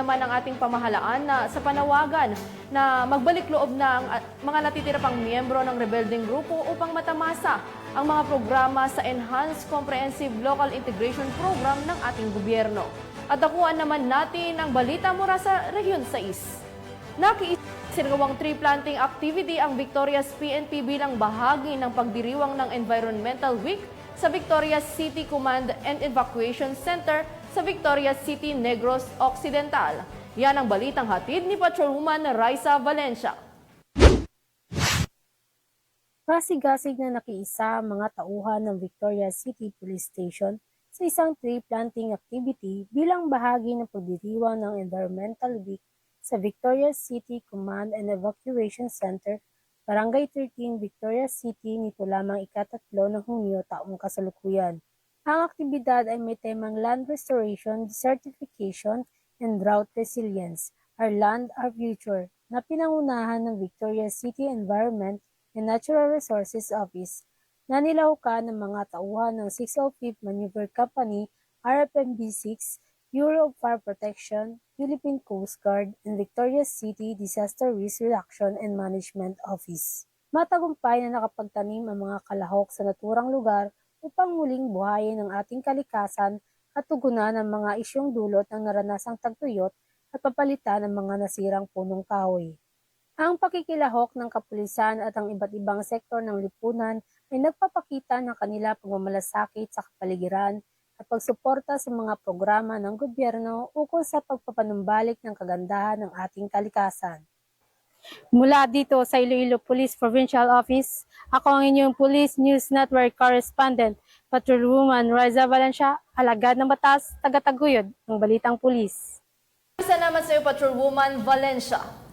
naman ang ating pamahalaan na sa panawagan na magbalik loob na ang mga natitira pang miyembro ng rebelding grupo upang matamasa ang mga programa sa Enhanced Comprehensive Local Integration Program ng ating gobyerno. At dakuan naman natin ang balita mula sa Region 6. Nakiisinagawang tree planting activity ang Victorias PNP bilang bahagi ng pagdiriwang ng Environmental Week sa Victorias City Command and Evacuation Center sa Victorias City, Negros Occidental. Yan ang balitang hatid ni Patrolwoman Raisa Valencia. Masigasig na nakiisa ang mga tauhan ng Victorias City Police Station sa isang tree planting activity bilang bahagi ng pagdiriwang ng Environmental Week sa Victorias City Command and Evacuation Center, Barangay 13, Victorias City nito lamang ika-3 ng Hunyo taong kasalukuyan. Ang aktibidad ay may temang Land Restoration, Desertification, and Drought Resilience, Our Land, Our Future, na pinangunahan ng Victorias City Environment and Natural Resources Office, na nilahukan ng mga tauhan ng 605th Maneuver Company, RFMB-6, Bureau of Fire Protection, Philippine Coast Guard, and Victorias City Disaster Risk Reduction and Management Office. Matagumpay na nakapagtanim ang mga kalahok sa naturang lugar upang muling buhayin ang ating kalikasan at tugunan ang mga isyong dulot ng naranasang tagtuyot at papalitan ng mga nasirang punong kahoy. Ang pakikilahok ng kapulisan at ang iba't ibang sektor ng lipunan ay nagpapakita ng kanila pagmamalasakit sa kapaligiran at pagsuporta sa mga programa ng gobyerno ukol sa pagpapanumbalik ng kagandahan ng ating kalikasan. Mula dito sa Iloilo Police Provincial Office, ako ang inyong Police News Network Correspondent, Patrolwoman Raisa Valencia, alagad ng batas, tagataguyod ng Balitang Pulis. Salamat sa iyo, Patrolwoman Valencia.